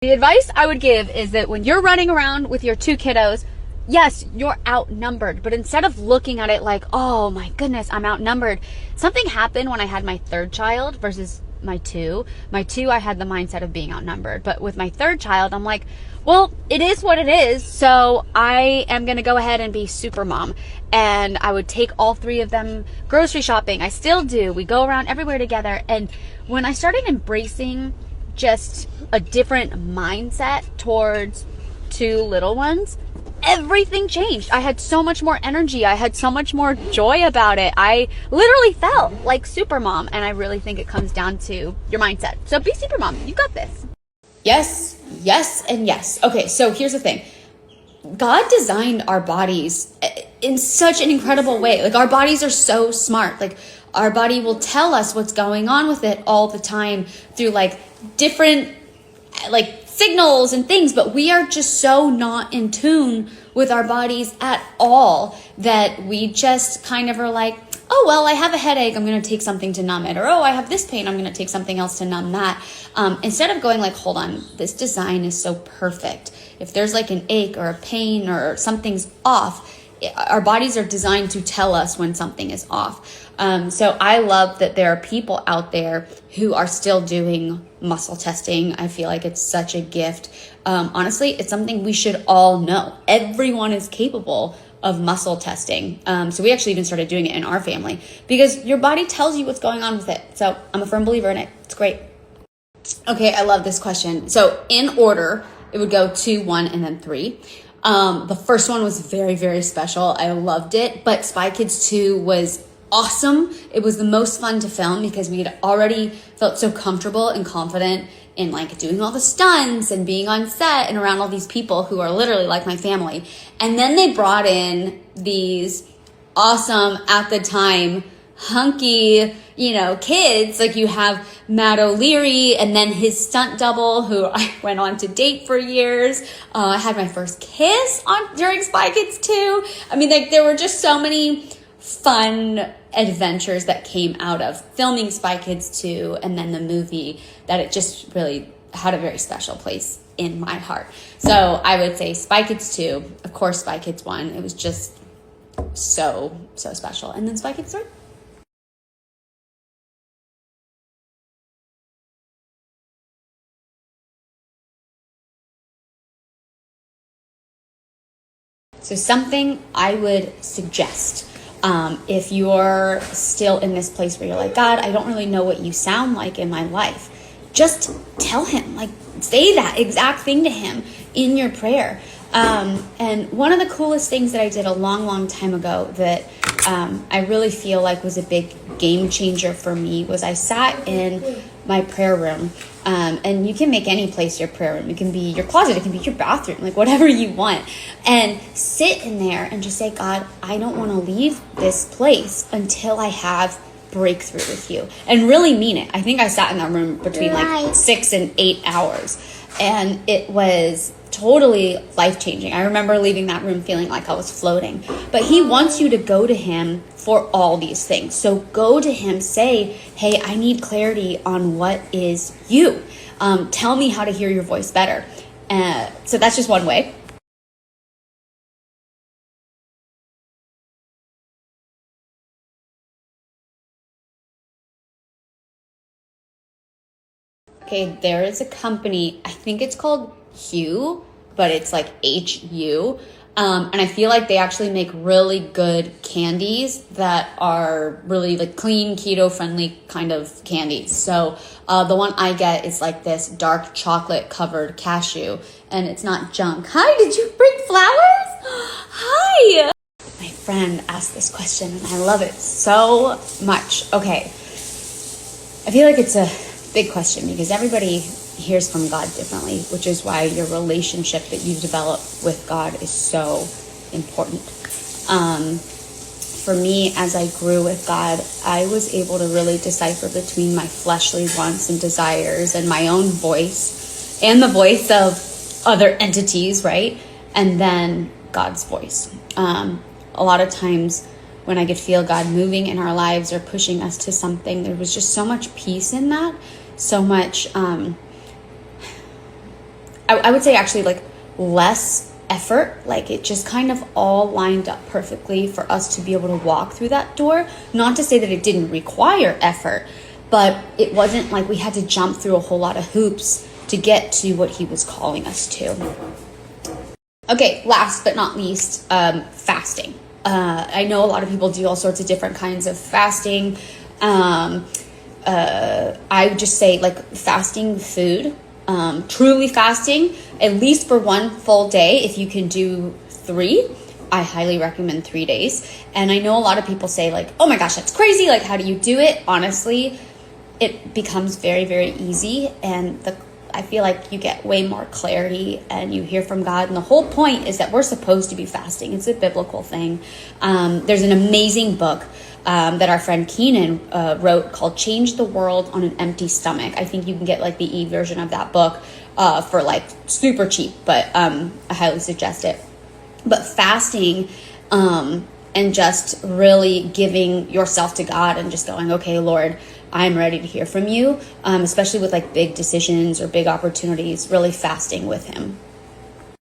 The advice I would give is that when you're running around with your two kiddos, yes, you're outnumbered, but instead of looking at it like, oh my goodness, I'm outnumbered, something happened when I had my third child versus my two. My two, I had the mindset of being outnumbered, but with my third child, I'm like, well, it is what it is, so I am going to go ahead and be super mom. And I would take all three of them grocery shopping. I still do. We go around everywhere together. And when I started embracing just a different mindset towards two little ones, everything changed. I had so much more energy. I had so much more joy about it. I literally felt like super mom. And I really think it comes down to your mindset. So be super mom. You got this. Yes, yes, and yes. Okay, so here's the thing. God designed our bodies in such an incredible way. Like, our bodies are so smart. Like, our body will tell us what's going on with it all the time through like different like signals and things, but we are just so not in tune with our bodies at all that we just kind of are like, oh, well, I have a headache, I'm going to take something to numb it. Or, oh, I have this pain, I'm going to take something else to numb that. Instead of going like, hold on, this design is so perfect. If there's like an ache or a pain or something's off, our bodies are designed to tell us when something is off. So I love that there are people out there who are still doing muscle testing. I feel like it's such a gift. Honestly, it's something we should all know. Everyone is capable of muscle testing. So we actually even started doing it in our family because your body tells you what's going on with it. So I'm a firm believer in it. It's great. Okay, I love this question. So in order, it would go 2, 1, and then 3. The first one was very, very special. I loved it. But Spy Kids 2 was awesome. It was the most fun to film because we had already felt so comfortable and confident in like doing all the stunts and being on set and around all these people who are literally like my family. And then they brought in these awesome, at the time, hunky, kids. Like, you have Matt O'Leary and then his stunt double who I went on to date for years. I had my first kiss during Spy Kids 2. I mean, like, there were just so many fun adventures that came out of filming Spy Kids 2 and then the movie that it just really had a very special place in my heart. So I would say Spy Kids 2, of course Spy Kids 1. It was just so, so special. And then Spy Kids 3. So something I would suggest, if you're still in this place where you're like, God, I don't really know what you sound like in my life, just tell him, like, say that exact thing to him in your prayer. And one of the coolest things that I did a long, long time ago that I really feel like was a big game changer for me was I sat in my prayer room. And you can make any place your prayer room. It can be your closet. It can be your bathroom, like whatever you want. And sit in there and just say, God, I don't want to leave this place until I have breakthrough with you. And really mean it. I think I sat in that room between like 6 and 8 hours. And it was totally life-changing. I remember leaving that room feeling like I was floating. But he wants you to go to him for all these things. So go to him, say, hey, I need clarity on what is you. Tell me how to hear your voice better. So that's just one way. Okay, there is a company, I think it's called Hu, but it's like HU. And I feel like they actually make really good candies that are really like clean, keto friendly kind of candies. So the one I get is like this dark chocolate covered cashew, and it's not junk. Hi, did you bring flowers? Hi. My friend asked this question and I love it so much. Okay, I feel like it's a big question because everybody hears from God differently, which is why your relationship that you develop with God is so important. For me, as I grew with God, I was able to really decipher between my fleshly wants and desires and my own voice and the voice of other entities, right? And then God's voice. A lot of times when I could feel God moving in our lives or pushing us to something, there was just so much peace in that, so much I would say actually like less effort. Like it just kind of all lined up perfectly for us to be able to walk through that door. Not to say that it didn't require effort, but it wasn't like we had to jump through a whole lot of hoops to get to what he was calling us to. Okay, last but not least, fasting. I know a lot of people do all sorts of different kinds of fasting. I would just say like fasting food, truly fasting, at least for one full day. If you can do 3, I highly recommend 3 days. And I know a lot of people say like, oh my gosh, that's crazy. Like, how do you do it? Honestly, it becomes very, very easy. And I feel like you get way more clarity and you hear from God. And the whole point is that we're supposed to be fasting. It's a biblical thing. There's an amazing book that our friend Keenan wrote called Change the World on an Empty Stomach. I think you can get like the e-version of that book for like super cheap, but I highly suggest it. But fasting and just really giving yourself to God and just going, okay, Lord, I'm ready to hear from you, especially with like big decisions or big opportunities, really fasting with him.